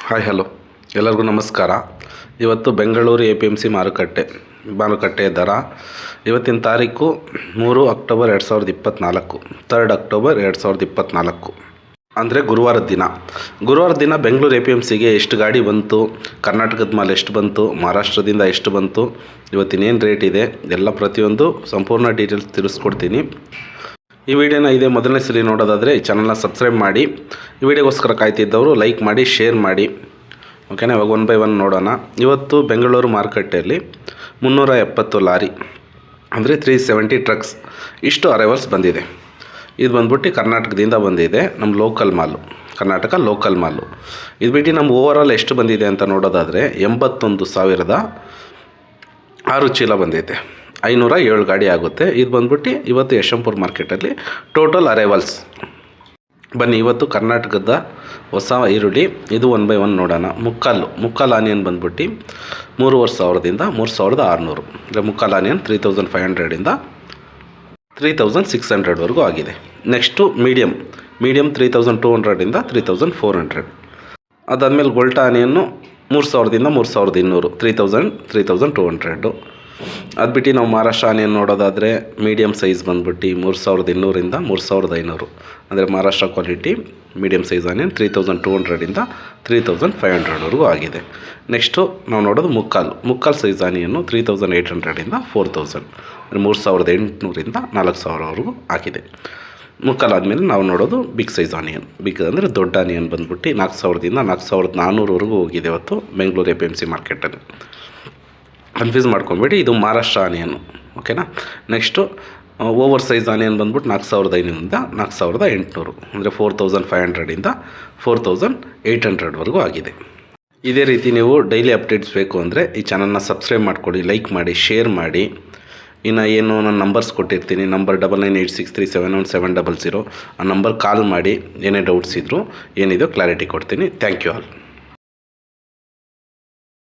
Hi hello ಎಲ್ಲರಿಗೂ ನಮಸ್ಕಾರ. ಇವತ್ತು ಬೆಂಗಳೂರು APMC ಮಾರುಕಟ್ಟೆ ದರ ಇವತ್ತಿನ ತಾರೀಕು 3 ಅಕ್ಟೋಬರ್ 2024, 3 ಅಕ್ಟೋಬರ್ 2024 ಅಂದರೆ ಗುರುವಾರದ ದಿನ ಬೆಂಗಳೂರು APMCಗೆ ಎಷ್ಟು ಗಾಡಿ ಬಂತು, ಕರ್ನಾಟಕದ ಮೇಲೆ ಎಷ್ಟು ಬಂತು, ಮಹಾರಾಷ್ಟ್ರದಿಂದ ಎಷ್ಟು ಬಂತು, ಇವತ್ತಿನೇನು ರೇಟ್ ಇದೆ ಎಲ್ಲ ಪ್ರತಿಯೊಂದು ಸಂಪೂರ್ಣ ಡೀಟೇಲ್ಸ್ ತಿಳಿಸ್ಕೊಡ್ತೀನಿ. ಈ ವಿಡಿಯೋನ ಇದೇ ಮೊದಲನೇ ಸಲ ನೋಡೋದಾದರೆ ಈ ಚಾನಲ್ನ ಸಬ್ಸ್ಕ್ರೈಬ್ ಮಾಡಿ. ಈ ವಿಡಿಯೋಗೋಸ್ಕರ ಕಾಯ್ತಿದ್ದವರು ಲೈಕ್ ಮಾಡಿ, ಶೇರ್ ಮಾಡಿ. ಓಕೆನಾ, ಇವಾಗ 1 by 1 ನೋಡೋಣ. ಇವತ್ತು ಬೆಂಗಳೂರು ಮಾರುಕಟ್ಟೆಯಲ್ಲಿ 370 ಲಾರಿ ಅಂದರೆ 370 ಟ್ರಕ್ಸ್ ಇಷ್ಟು ಅರೈವಲ್ಸ್ ಬಂದಿದೆ. ಇದು ಬಂದ್ಬಿಟ್ಟು ಕರ್ನಾಟಕದಿಂದ ಬಂದಿದೆ, ನಮ್ಮ ಕರ್ನಾಟಕ ಲೋಕಲ್ ಮಾಲು. ಇದು ಬಿಟ್ಟು ನಮ್ಮ ಓವರಾಲ್ ಎಷ್ಟು ಬಂದಿದೆ ಅಂತ ನೋಡೋದಾದರೆ 81,006 ಚೀಲ ಬಂದೈತೆ. 507 ಗಾಡಿ ಆಗುತ್ತೆ. ಇದು ಬಂದ್ಬಿಟ್ಟು ಇವತ್ತು ಯಶವಂತಪುರ ಮಾರ್ಕೆಟಲ್ಲಿ ಟೋಟಲ್ ಅರೈವಲ್ಸ್. ಬನ್ನಿ ಇವತ್ತು ಕರ್ನಾಟಕದ ಹೊಸ ಈರುಳ್ಳಿ ಇದು 1 by 1 ನೋಡೋಣ. ಮುಕ್ಕಾಲು ಆನಿಯನ್ ಬಂದ್ಬಿಟ್ಟು 3,500ದಿಂದ 3,600 ಅಂದರೆ ಮುಕ್ಕಾಲು ಆನಿಯನ್ 3,500ರಿಂದ 3,600ವರೆಗೂ ಆಗಿದೆ. ನೆಕ್ಸ್ಟು ಮೀಡಿಯಮ್ 3,200ರಿಂದ 3,400. ಅದಾದಮೇಲೆ ಗೋಲ್ಟಾ ಆನಿಯನ್ನು 3,000ದಿಂದ 3,200 3,200. ಅದು ಬಿಟ್ಟು ನಾವು ಮಹಾರಾಷ್ಟ್ರ ಆನಿಯನ್ ನೋಡೋದಾದರೆ ಮೀಡಿಯಮ್ ಸೈಜ್ ಬಂದ್ಬಿಟ್ಟು 3,200ರಿಂದ 3,500 ಅಂದರೆ Maharashtra quality medium size onion 3,200ರಿಂದ 3,500ವರೆಗೂ ಆಗಿದೆ. ನೆಕ್ಸ್ಟು ನಾವು ನೋಡೋದು ಮುಕ್ಕಾಲು ಸೈಜ್ ಆನಿಯನ್ನು 3,800ರಿಂದ 4,000 ಅಂದರೆ 3,800ರಿಂದ 4,000ವರೆಗೂ ಆಗಿದೆ. ಮುಕ್ಕಾಲು ಆದಮೇಲೆ ನಾವು ನೋಡೋದು ಬಿಗ್ ಸೈಜ್ ಆನಿಯನ್. ಬಿಗ್ ಅಂದರೆ ದೊಡ್ಡ ಆನಿಯನ್ ಬಂದ್ಬಿಟ್ಟು 4,000ದಿಂದ 4,400ವರೆಗೂ ಹೋಗಿದೆ ಇವತ್ತು ಬೆಂಗಳೂರು APMC ಮಾರ್ಕೆಟಲ್ಲಿ. ಕನ್ಫ್ಯೂಸ್ ಮಾಡ್ಕೊಬೇಡಿ, ಇದು ಮಹಾರಾಷ್ಟ್ರ ಆನಿಯನ್ನು. ಓಕೆನಾ. ನೆಕ್ಸ್ಟು ಓವರ್ ಸೈಜ್ ಆನಿಯನ್ ಬಂದ್ಬಿಟ್ಟು 4,500ರಿಂದ 4,800 ಅಂದರೆ 4,500ರಿಂದ 4,800ವರೆಗೂ ಆಗಿದೆ. ಇದೇ ರೀತಿ ನೀವು ಡೈಲಿ ಅಪ್ಡೇಟ್ಸ್ ಬೇಕು ಅಂದರೆ ಈ ಚಾನಲ್ನ ಸಬ್ಸ್ಕ್ರೈಬ್ ಮಾಡ್ಕೊಳ್ಳಿ, ಲೈಕ್ ಮಾಡಿ, ಶೇರ್ ಮಾಡಿ. ಇನ್ನು ಏನು ನಾನು ನಂಬರ್ಸ್ ಕೊಟ್ಟಿರ್ತೀನಿ, ನಂಬರ್ 9986371700 ಆ ನಂಬರ್ ಕಾಲ್ ಮಾಡಿ ಏನೇ ಡೌಟ್ಸ್ ಇದ್ದರೂ ಏನಿದೆಯೋ ಕ್ಲಾರಿಟಿ ಕೊಡ್ತೀನಿ. Thank you all.